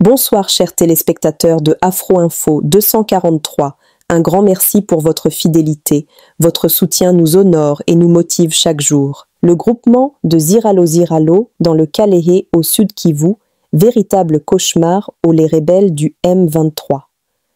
Bonsoir chers téléspectateurs de Afro Info 243. Un grand merci pour votre fidélité. Votre soutien nous honore et nous motive chaque jour. Le groupement de Ziralo dans le Kalehe au sud Kivu, véritable cauchemar aux les rebelles du M23.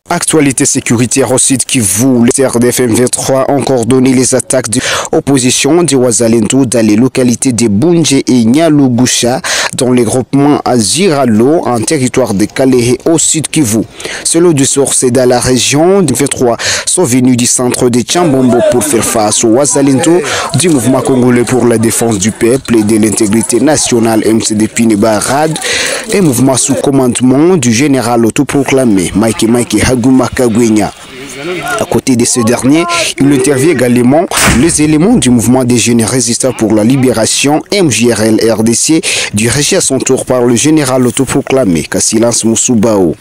Actualité sécuritaire au sud Kivu, les RDF M23 ont coordonné les attaques de l'opposition de Wazalendo dans les localités de Bunje et Nyalugusha dans les groupements à Ziralo en territoire de Kalehe au sud Kivu. Selon des sources dans la région, les M23 sont venus du centre de Tchambombo pour faire face au Wazalendo du mouvement congolais pour la défense du peuple et de l'intégrité nationale MCDP Nebarad, un mouvement sous commandement du général autoproclamé Mike Haguma Kagwenya. À côté de ce dernier, il intervient également les éléments du mouvement des jeunes résistants pour la libération MJRL RDC, dirigé à son tour par le général autoproclamé Kassilance Mousoubao.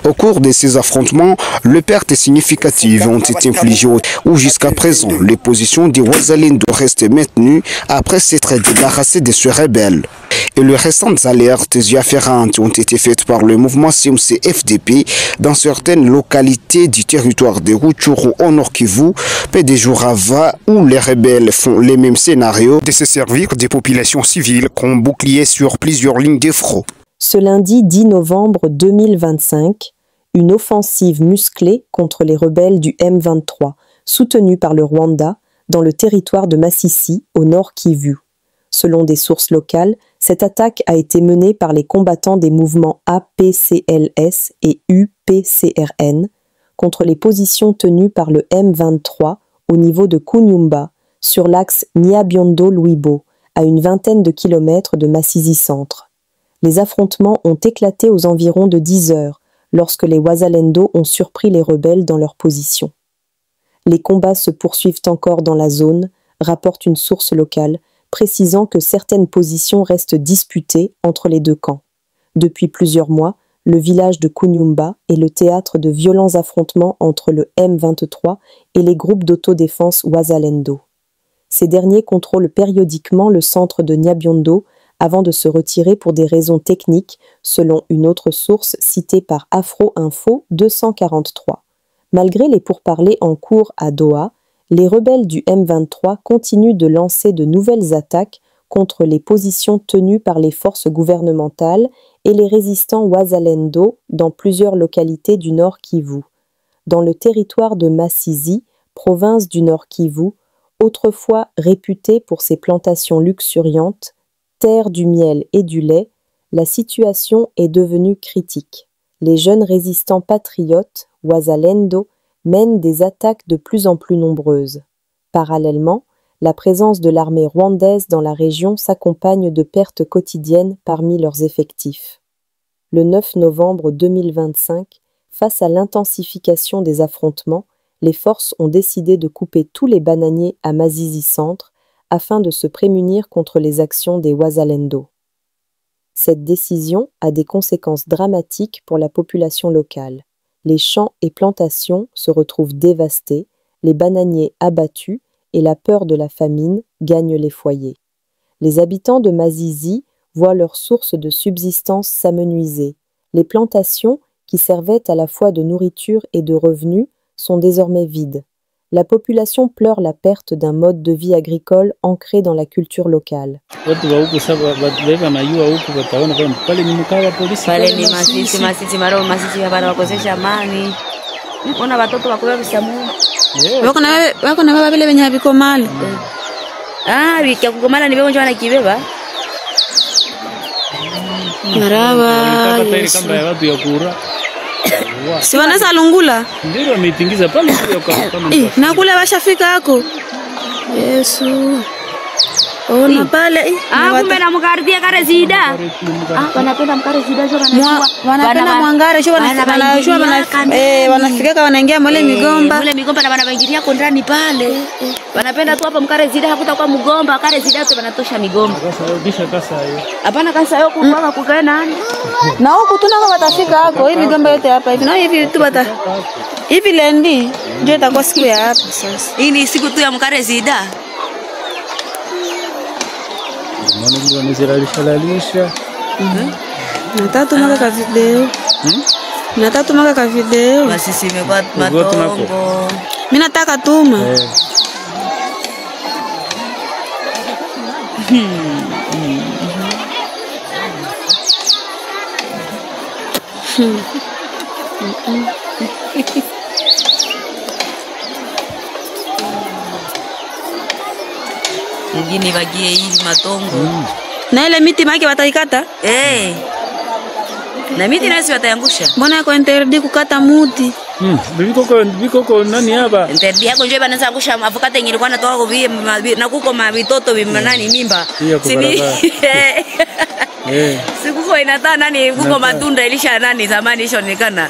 Au cours de ces affrontements, les pertes significatives ont été infligées où jusqu'à présent, les positions des Wazalendo restent maintenues après s'être débarrassés de ce rebelle. Et les récentes alertes afférentes ont été faites par le mouvement CMC-FDP dans certaines localités du territoire de Rutshuru au Nord Kivu, peu de jours avant où les rebelles font les mêmes scénarios de se servir des populations civiles comme bouclier sur plusieurs lignes de front. Ce lundi 10 novembre 2025, une offensive musclée contre les rebelles du M23, soutenue par le Rwanda, dans le territoire de Masisi, au nord Kivu. Selon des sources locales, cette attaque a été menée par les combattants des mouvements APCLS et UPCRN contre les positions tenues par le M23 au niveau de Kunyumba, sur l'axe Nyabiondo-Louibo, à une vingtaine de kilomètres de Masisi Centre. Les affrontements ont éclaté aux environs de 10 heures, lorsque les Wazalendo ont surpris les rebelles dans leur position. Les combats se poursuivent encore dans la zone, rapporte une source locale, précisant que certaines positions restent disputées entre les deux camps. Depuis plusieurs mois, le village de Kunyumba est le théâtre de violents affrontements entre le M23 et les groupes d'autodéfense Wazalendo. Ces derniers contrôlent périodiquement le centre de Nyabiondo avant de se retirer pour des raisons techniques, selon une autre source citée par Afro Info 243. Malgré les pourparlers en cours à Doha, les rebelles du M23 continuent de lancer de nouvelles attaques contre les positions tenues par les forces gouvernementales et les résistants Wazalendo dans plusieurs localités du Nord Kivu. Dans le territoire de Masisi, province du Nord Kivu, autrefois réputée pour ses plantations luxuriantes, terre du miel et du lait, la situation est devenue critique. Les jeunes résistants patriotes, Wazalendo, mènent des attaques de plus en plus nombreuses. Parallèlement, la présence de l'armée rwandaise dans la région s'accompagne de pertes quotidiennes parmi leurs effectifs. Le 9 novembre 2025, face à l'intensification des affrontements, les forces ont décidé de couper tous les bananiers à Masisi Centre afin de se prémunir contre les actions des Wazalendo. Cette décision a des conséquences dramatiques pour la population locale. Les champs et plantations se retrouvent dévastés, les bananiers abattus et la peur de la famine gagne les foyers. Les habitants de Masisi voient leurs sources de subsistance s'amenuiser. Les plantations, qui servaient à la fois de nourriture et de revenus, sont désormais vides. La population pleure la perte d'un mode de vie agricole ancré dans la culture locale. Si wanaweza lungula ndio wametingiza pale na kule washafika hako. Yesu ona pale kumbe na mkardia kare zida wanapenda mkare zida sio wanapenda mwangare sio wanafika wanaingia mole migomba na wanaingilia kondani pale wanapenda tu hapa mkare zida hakutakuwa mgomba kare zida tu wanatosha migomba kasa hiyo hapana kasa hiyo kumpaka kukae nani na huko tunako watafika hako hii migomba yote hapa hivi na hivi tu bata hivi lendi ndio itakuwa siku ya hapa sasa hii ni siku tu ya mkare zida. Nataka ka video. Nataka ka video. Masisi imekuwa matongo. Mimi nataka tuma. Ngine bagie hivi matongo. Na ile miti maki wataikata? Na miti nasi watayangusha. Mbona yako interdi kukata muti? Biko nani hapa? Interdi yako njoo banaanza angusha avocado yenye ilikuwa natoka kuvie na kuko mabitoto nani mimba. Sini. Sikuko inata nani kuko matunda ilisha nani zamani ishaonekana.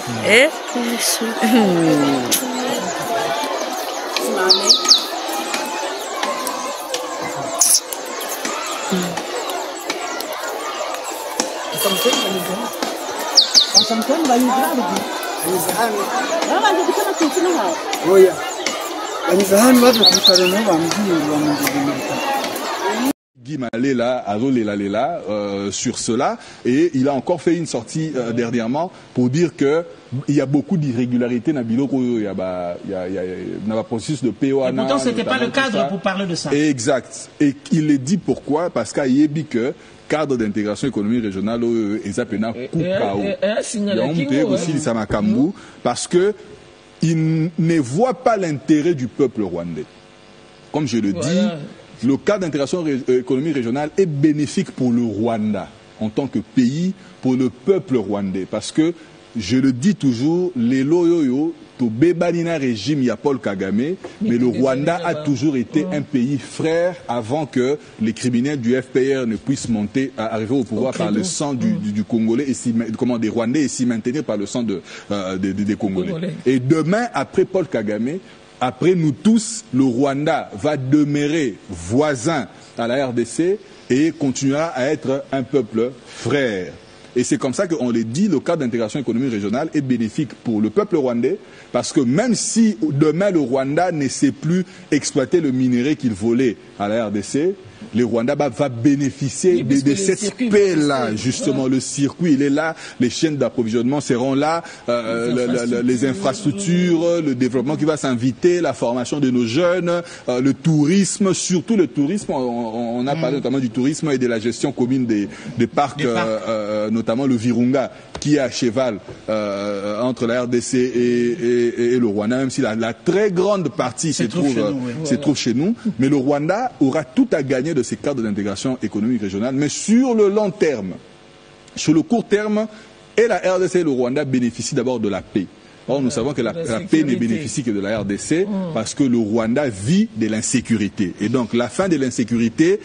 Guy Malela, Lela, sur cela, et il a encore fait une sortie dernièrement pour dire que il y a beaucoup d'irrégularités dans il y a un processus de POA. Et pourtant, ce n'était pas le cadre pour parler de ça. Exact. Et il le dit pourquoi? Parce qu'il y a que cadre d'intégration économique régionale parce que il ne voit pas l'intérêt du peuple rwandais. Comme je le dis, le cadre d'intégration économique régionale est bénéfique pour le Rwanda en tant que pays, pour le peuple rwandais. Parce que, je le dis toujours, les loyoyo, to bébanina régime, il y a Paul Kagame, mais le Rwanda a toujours été un pays frère avant que les criminels du FPR ne puissent arriver au pouvoir par le sang du Congolais, des Rwandais, et s'y maintenir par le sang des Congolais. Et demain, après Paul Kagame, après nous tous, le Rwanda va demeurer voisin à la RDC et continuera à être un peuple frère. Et c'est comme ça qu'on le dit, le cadre d'intégration économique régionale est bénéfique pour le peuple rwandais, parce que même si demain le Rwanda ne sait plus exploiter le minerai qu'il volait à la RDC, le Rwanda va bénéficier de cette paix-là, justement. Le circuit, il est là, les chaînes d'approvisionnement seront là, les infrastructures, le développement qui va s'inviter, la formation de nos jeunes, le tourisme, surtout le tourisme. On a parlé notamment du tourisme et de la gestion commune des parcs, notamment le Virunga, qui est à cheval entre la RDC et le Rwanda, même si la très grande partie se trouve chez nous. Mais le Rwanda aura tout à gagner de ces cadres d'intégration économique régionale, mais sur le long terme. Sur le court terme, et la RDC et le Rwanda bénéficient d'abord de la paix. Or, nous savons que la paix ne bénéficie que de la RDC parce que le Rwanda vit de l'insécurité. Et donc, la fin de l'insécurité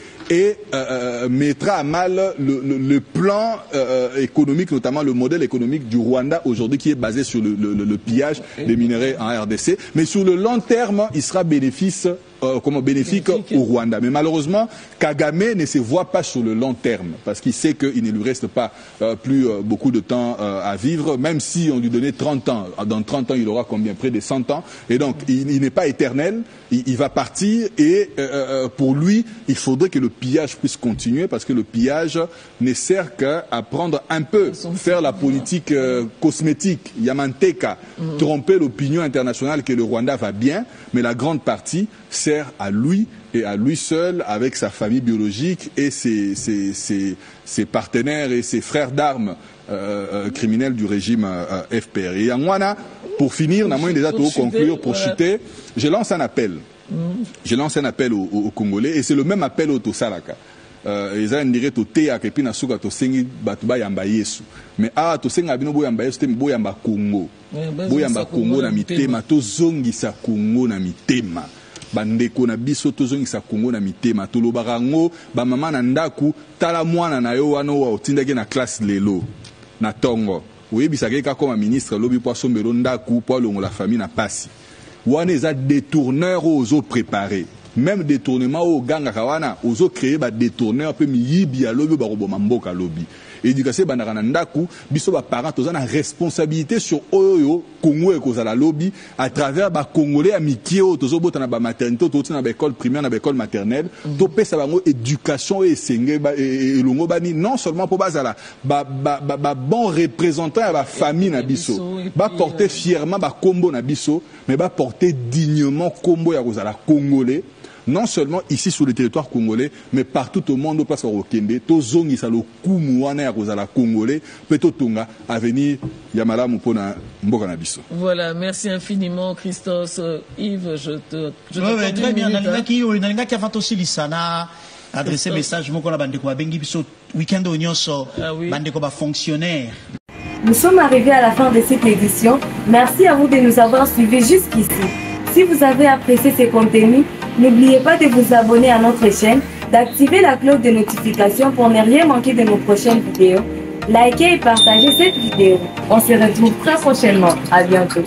mettra à mal le plan économique, notamment le modèle économique du Rwanda aujourd'hui qui est basé sur le pillage des minerais en RDC. Mais sur le long terme, il sera bénéfique au Rwanda. Mais malheureusement, Kagame ne se voit pas sur le long terme parce qu'il sait qu'il ne lui reste pas plus beaucoup de temps à vivre, même si on lui donnait 30 ans. Dans 30 ans, il aura combien? Près de 100 ans. Et donc, il n'est pas éternel. Il va partir et pour lui, il faudrait que le pillage puisse continuer parce que le pillage ne sert qu'à prendre un peu, faire la politique cosmétique, Yamanteka, tromper l'opinion internationale que le Rwanda va bien, mais la grande partie sert à lui et à lui seul, avec sa famille biologique et ses partenaires et ses frères d'armes criminels du régime FPR. Et Yangwana, pour finir, déjà pour conclure, pour chuter, je lance un appel. Je lance un appel aux Congolais et c'est le même appel au Tosalaka. Ils ont dit que tout a kepi na suka to sengi batuba yamba Yesu. Mais to senga bino boyamba Yesu te boyamba Congo. Boyamba Congo na mitema to zongisa Congo na mitema. Bandeko na biso to zongisa Congo na mitema to lobarango ba mama na ndaku tala mwana na yo wana wa otindaki na classe lelo na tongo. Oyebisaka ka comme ministre lobi po sombelo ndaku po longo la famille na pasi. Wana eza détourneur aux eaux préparées. même détournement au gang kawana ozo créer ba détourneur peu miyibi à lobby ba roboma mboka lobby éducation bandaka na ndaku biso ba parents tozana responsabilité sur oyo Congo et kozala lobby à travers ba congolais amitié tozo botana ba maternité to na ba école primaire na ba école maternelle to pesa bango éducation et senge ba et longo bani non seulement pour bazala ba bon représentant à ba famille na biso ba porter fièrement ba kombo na biso mais ba porter dignement kombo ya kozala congolais. Non seulement ici sur le territoire congolais, mais partout au monde, au place au Kende, tozongi sa lo kumuana ya kozala congolais, peut-être tonga à venir Yamala Mupona Mboka na biso. Voilà, merci infiniment Christos. Yves, je te très bien. Nalinga qui a fait aussi l'isana adresser message moko na bandeko ba bengi biso week-end onyoso bandeko ba fonctionnaire. Nous sommes arrivés à la fin de cette édition. Merci à vous de nous avoir suivis jusqu'ici. Si vous avez apprécié ces contenus, n'oubliez pas de vous abonner à notre chaîne, d'activer la cloche de notification pour ne rien manquer de nos prochaines vidéos. Likez et partagez cette vidéo. On se retrouve très prochainement. À bientôt.